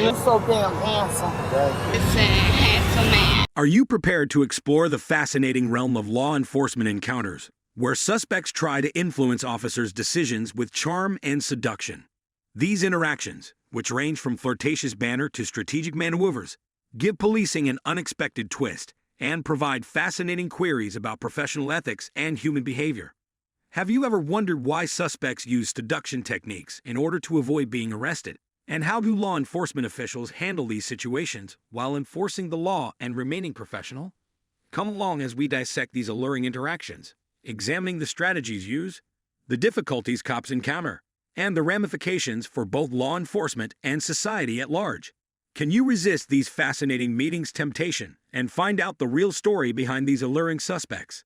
You're so damn handsome. It's a handsome man. Are you prepared to explore the fascinating realm of law enforcement encounters, where suspects try to influence officers' decisions with charm and seduction? These interactions, which range from flirtatious banter to strategic maneuvers, give policing an unexpected twist and provide fascinating queries about professional ethics and human behavior. Have you ever wondered why suspects use seduction techniques in order to avoid being arrested? And how do law enforcement officials handle these situations while enforcing the law and remaining professional? Come along as we dissect these alluring interactions, examining the strategies used, the difficulties cops encounter, and the ramifications for both law enforcement and society at large. Can you resist these fascinating meetings' temptation and find out the real story behind these alluring suspects?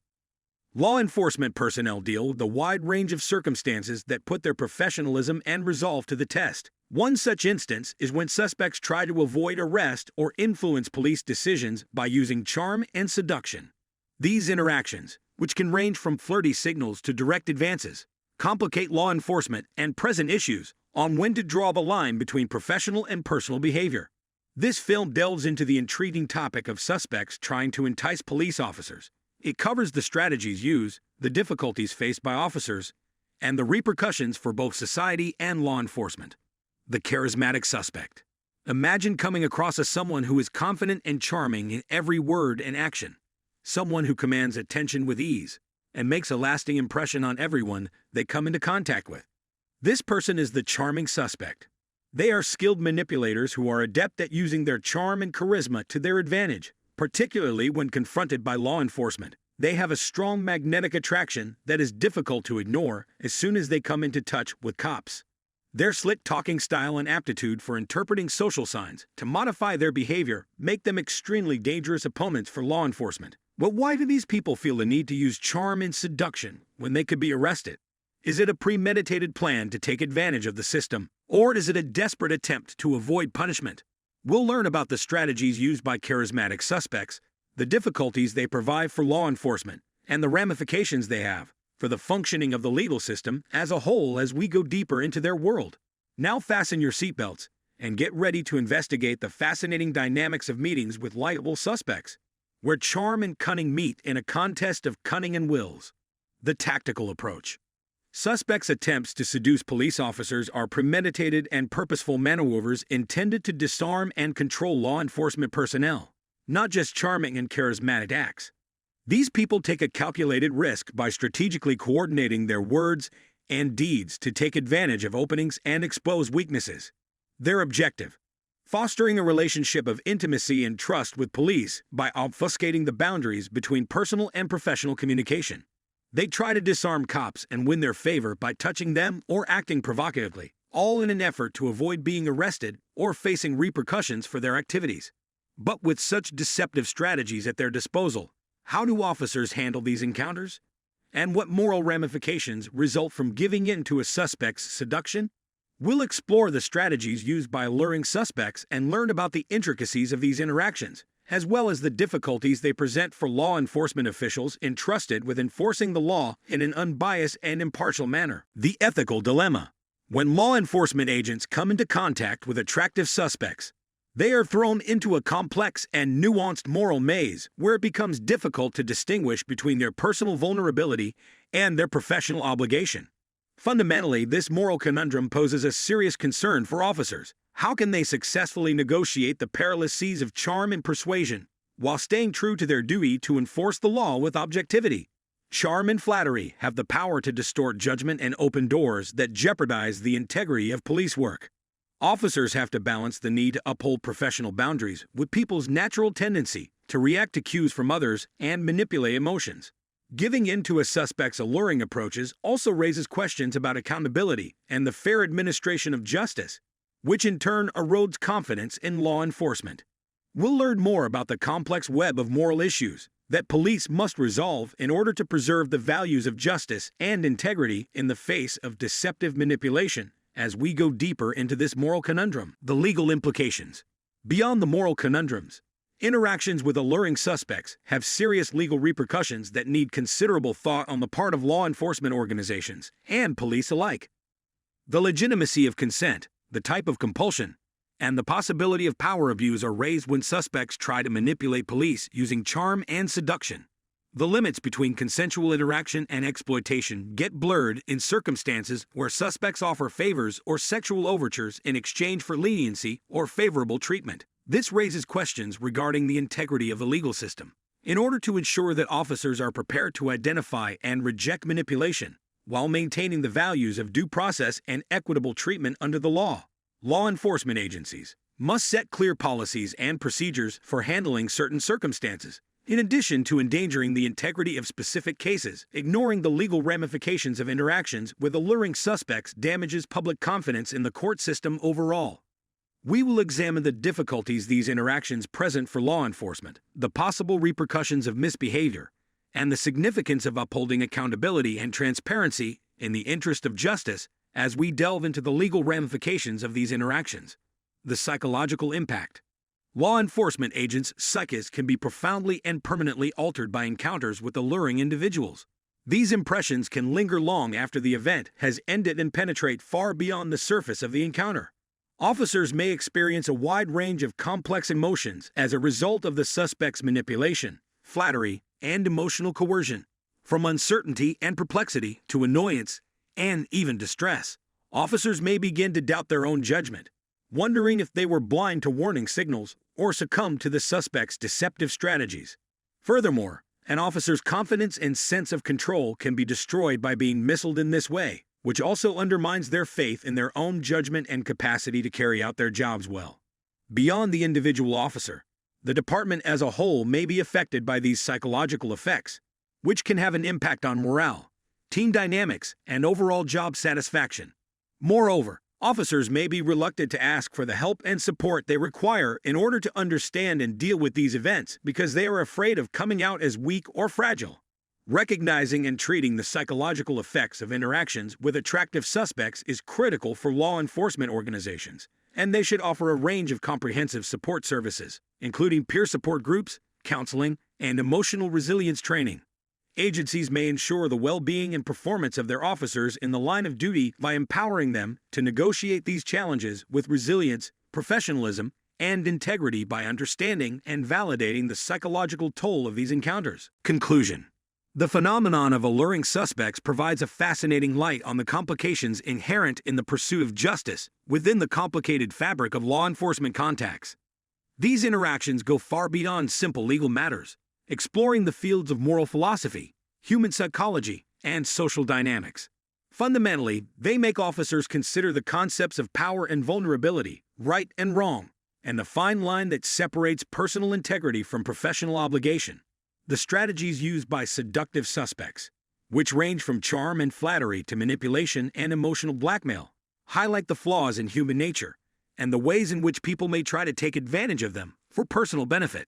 Law enforcement personnel deal with a wide range of circumstances that put their professionalism and resolve to the test. One such instance is when suspects try to avoid arrest or influence police decisions by using charm and seduction. These interactions, which can range from flirty signals to direct advances, complicate law enforcement and present issues on when to draw the line between professional and personal behavior. This film delves into the intriguing topic of suspects trying to entice police officers. It covers the strategies used, the difficulties faced by officers, and the repercussions for both society and law enforcement. The charismatic suspect. Imagine coming across someone who is confident and charming in every word and action. Someone who commands attention with ease and makes a lasting impression on everyone they come into contact with. This person is the charming suspect. They are skilled manipulators who are adept at using their charm and charisma to their advantage, particularly when confronted by law enforcement. They have a strong magnetic attraction that is difficult to ignore as soon as they come into touch with cops. Their slick talking style and aptitude for interpreting social signs to modify their behavior make them extremely dangerous opponents for law enforcement. But why do these people feel the need to use charm and seduction when they could be arrested? Is it a premeditated plan to take advantage of the system, or is it a desperate attempt to avoid punishment? We'll learn about the strategies used by charismatic suspects, the difficulties they provide for law enforcement, and the ramifications they have for the functioning of the legal system as a whole as we go deeper into their world. Now fasten your seatbelts and get ready to investigate the fascinating dynamics of meetings with likable suspects, where charm and cunning meet in a contest of cunning and wills. The tactical approach. Suspects' attempts to seduce police officers are premeditated and purposeful maneuvers intended to disarm and control law enforcement personnel, not just charming and charismatic acts. These people take a calculated risk by strategically coordinating their words and deeds to take advantage of openings and expose weaknesses. Their objective: fostering a relationship of intimacy and trust with police by obfuscating the boundaries between personal and professional communication. They try to disarm cops and win their favor by touching them or acting provocatively, all in an effort to avoid being arrested or facing repercussions for their activities. But with such deceptive strategies at their disposal, how do officers handle these encounters? And what moral ramifications result from giving in to a suspect's seduction? We'll explore the strategies used by alluring suspects and learn about the intricacies of these interactions, as well as the difficulties they present for law enforcement officials entrusted with enforcing the law in an unbiased and impartial manner. The ethical dilemma. When law enforcement agents come into contact with attractive suspects, they are thrown into a complex and nuanced moral maze where it becomes difficult to distinguish between their personal vulnerability and their professional obligation. Fundamentally, this moral conundrum poses a serious concern for officers. How can they successfully negotiate the perilous seas of charm and persuasion while staying true to their duty to enforce the law with objectivity? Charm and flattery have the power to distort judgment and open doors that jeopardize the integrity of police work. Officers have to balance the need to uphold professional boundaries with people's natural tendency to react to cues from others and manipulate emotions. Giving in to a suspect's alluring approaches also raises questions about accountability and the fair administration of justice, which in turn erodes confidence in law enforcement. We'll learn more about the complex web of moral issues that police must resolve in order to preserve the values of justice and integrity in the face of deceptive manipulation. As we go deeper into this moral conundrum, the legal implications. Beyond the moral conundrums, interactions with alluring suspects have serious legal repercussions that need considerable thought on the part of law enforcement organizations and police alike. The legitimacy of consent, the type of compulsion, and the possibility of power abuse are raised when suspects try to manipulate police using charm and seduction. The limits between consensual interaction and exploitation get blurred in circumstances where suspects offer favors or sexual overtures in exchange for leniency or favorable treatment. This raises questions regarding the integrity of the legal system. In order to ensure that officers are prepared to identify and reject manipulation, while maintaining the values of due process and equitable treatment under the law, law enforcement agencies must set clear policies and procedures for handling certain circumstances. In addition to endangering the integrity of specific cases, ignoring the legal ramifications of interactions with alluring suspects damages public confidence in the court system overall. We will examine the difficulties these interactions present for law enforcement, the possible repercussions of misbehavior, and the significance of upholding accountability and transparency in the interest of justice as we delve into the legal ramifications of these interactions. The psychological impact. Law enforcement agents' psyches can be profoundly and permanently altered by encounters with alluring individuals. These impressions can linger long after the event has ended and penetrate far beyond the surface of the encounter. Officers may experience a wide range of complex emotions as a result of the suspect's manipulation, flattery, and emotional coercion. From uncertainty and perplexity to annoyance and even distress, officers may begin to doubt their own judgment, wondering if they were blind to warning signals or succumb to the suspect's deceptive strategies. Furthermore, an officer's confidence and sense of control can be destroyed by being misled in this way, which also undermines their faith in their own judgment and capacity to carry out their jobs well. Beyond the individual officer, the department as a whole may be affected by these psychological effects, which can have an impact on morale, team dynamics, and overall job satisfaction. Moreover, officers may be reluctant to ask for the help and support they require in order to understand and deal with these events because they are afraid of coming out as weak or fragile. Recognizing and treating the psychological effects of interactions with attractive suspects is critical for law enforcement organizations, and they should offer a range of comprehensive support services, including peer support groups, counseling, and emotional resilience training. Agencies may ensure the well-being and performance of their officers in the line of duty by empowering them to negotiate these challenges with resilience, professionalism, and integrity by understanding and validating the psychological toll of these encounters. Conclusion. The phenomenon of alluring suspects provides a fascinating light on the complications inherent in the pursuit of justice within the complicated fabric of law enforcement contacts. These interactions go far beyond simple legal matters, exploring the fields of moral philosophy, human psychology, and social dynamics. Fundamentally, they make officers consider the concepts of power and vulnerability, right and wrong, and the fine line that separates personal integrity from professional obligation. The strategies used by seductive suspects, which range from charm and flattery to manipulation and emotional blackmail, highlight the flaws in human nature and the ways in which people may try to take advantage of them for personal benefit.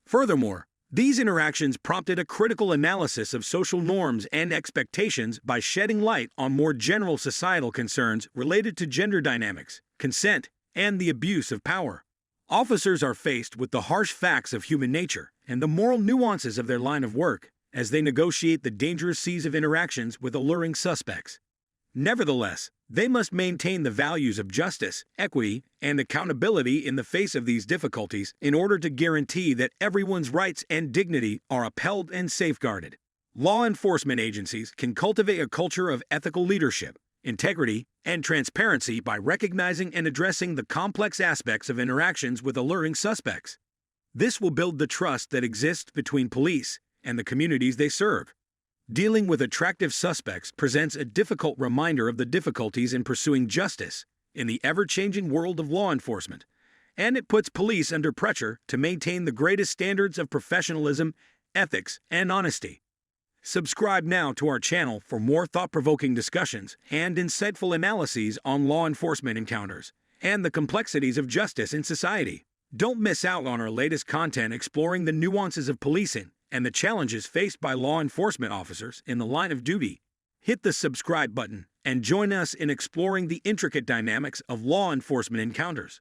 Furthermore, these interactions prompted a critical analysis of social norms and expectations by shedding light on more general societal concerns related to gender dynamics, consent, and the abuse of power. Officers are faced with the harsh facts of human nature and the moral nuances of their line of work as they negotiate the dangerous seas of interactions with alluring suspects. Nevertheless, they must maintain the values of justice, equity, and accountability in the face of these difficulties in order to guarantee that everyone's rights and dignity are upheld and safeguarded. Law enforcement agencies can cultivate a culture of ethical leadership, integrity, and transparency by recognizing and addressing the complex aspects of interactions with alluring suspects. This will build the trust that exists between police and the communities they serve. Dealing with attractive suspects presents a difficult reminder of the difficulties in pursuing justice in the ever-changing world of law enforcement, and it puts police under pressure to maintain the greatest standards of professionalism, ethics, and honesty. Subscribe now to our channel for more thought-provoking discussions and insightful analyses on law enforcement encounters and the complexities of justice in society. Don't miss out on our latest content exploring the nuances of policing and the challenges faced by law enforcement officers in the line of duty. Hit the subscribe button and join us in exploring the intricate dynamics of law enforcement encounters.